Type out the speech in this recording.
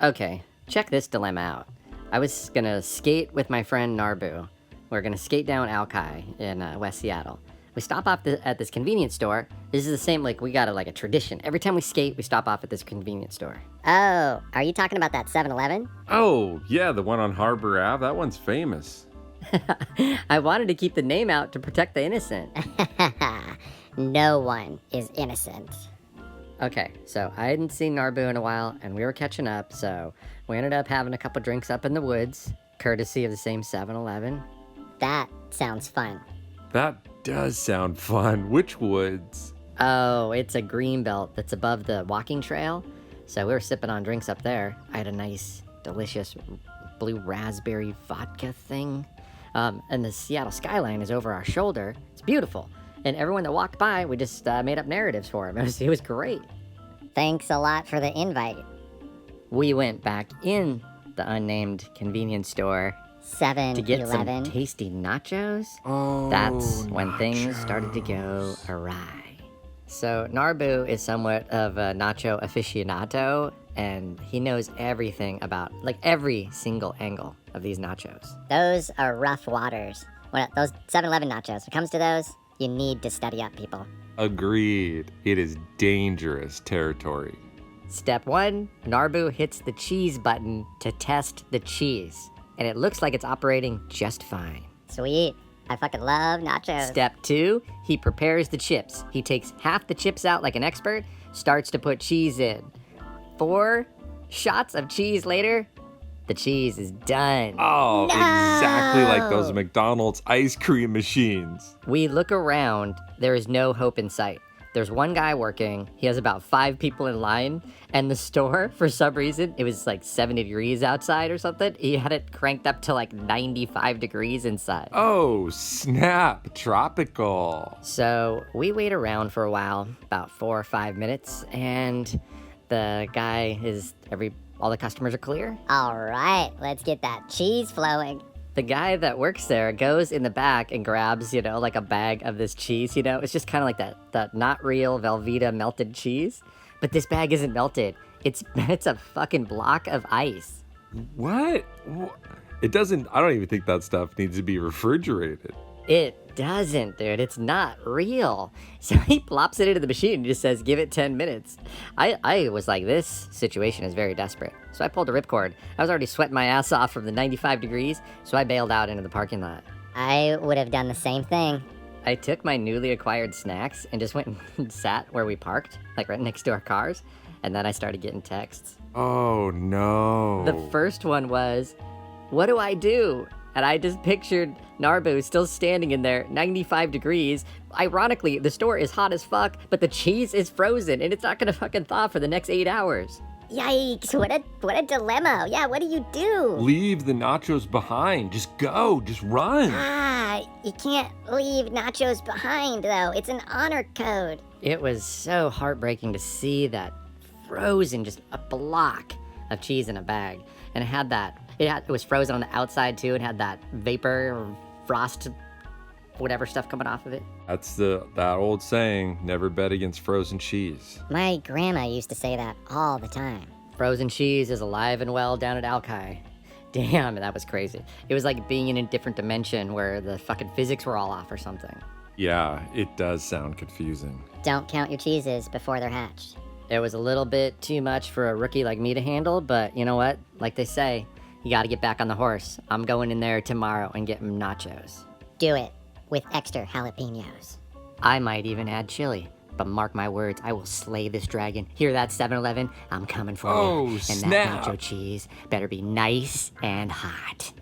Okay, check this dilemma out. I was gonna skate with my friend Narboo. We're gonna skate down Alki in West Seattle. We stop off at this convenience store. This is the same, like, we got a tradition. Every time we skate, we stop off at this convenience store. Oh, are you talking about that 7-Eleven? Oh, yeah, the one on Harbor Ave. That one's famous. I wanted to keep the name out to protect the innocent. No one is innocent. Okay, so I hadn't seen Narboo in a while, and we were catching up, so we ended up having a couple drinks up in the woods, courtesy of the same 7-Eleven. That sounds fun. That does sound fun. Which woods? Oh, it's a green belt that's above the walking trail, so we were sipping on drinks up there. I had a nice, delicious blue raspberry vodka thing, and the Seattle skyline is over our shoulder. It's beautiful. And everyone that walked by, we just made up narratives for him. It was great. Thanks a lot for the invite. We went back in the unnamed convenience store 7-Eleven. to get some tasty nachos. Oh, That's when things started to go awry. So Narboo is somewhat of a nacho aficionado, and he knows everything about, like, every single angle of these nachos. Those are rough waters. When those 7-Eleven nachos, when it comes to those, you need to study up, people. Agreed. It is dangerous territory. Step 1, Narboo hits the cheese button to test the cheese, and it looks like it's operating just fine. Sweet. I fucking love nachos. Step 2, he prepares the chips. He takes half the chips out like an expert, starts to put cheese in. 4 shots of cheese later, the cheese is done. Oh, No! exactly like those McDonald's ice cream machines. We look around, there is no hope in sight. There's one guy working, he has about 5 people in line, and the store, for some reason, it was like 70 degrees outside or something. He had it cranked up to like 95 degrees inside. Oh, snap. Tropical. So we wait around for a while, about 4 or 5 minutes, and the guy all the customers are clear. All right, let's get that cheese flowing. The guy that works there goes in the back and grabs, like a bag of this cheese, It's just kind of like that not real Velveeta melted cheese. But this bag isn't melted. It's a fucking block of ice. What? It doesn't, I don't even think that stuff needs to be refrigerated. It doesn't, dude. It's not real. So he plops it into the machine and just says, give it 10 minutes. I was like, this situation is very desperate. So I pulled a ripcord. I was already sweating my ass off from the 95 degrees, so I bailed out into the parking lot. I would have done the same thing. I took my newly acquired snacks and just went and sat where we parked, like right next to our cars, and then I started getting texts. Oh, no. The first one was, what do I do? And I just pictured Narboo still standing in there, 95 degrees. Ironically, the store is hot as fuck, but the cheese is frozen, and it's not gonna fucking thaw for the next 8 hours. Yikes, what a dilemma. Yeah, what do you do? Leave the nachos behind. Just go. Just run. You can't leave nachos behind, though. It's an honor code. It was so heartbreaking to see that frozen, just a block of cheese in a bag. And it was frozen on the outside too, and had that vapor or frost, whatever stuff coming off of it. That's that old saying, never bet against frozen cheese. My grandma used to say that all the time. Frozen cheese is alive and well down at Alki. Damn, that was crazy. It was like being in a different dimension where the fucking physics were all off or something. Yeah, it does sound confusing. Don't count your cheeses before they're hatched. It was a little bit too much for a rookie like me to handle, but you know what? Like they say, you gotta get back on the horse. I'm going in there tomorrow and getting nachos. Do it with extra jalapenos. I might even add chili. But mark my words, I will slay this dragon. Hear that, 7-Eleven? I'm coming for you. And snap. that nacho cheese better be nice and hot.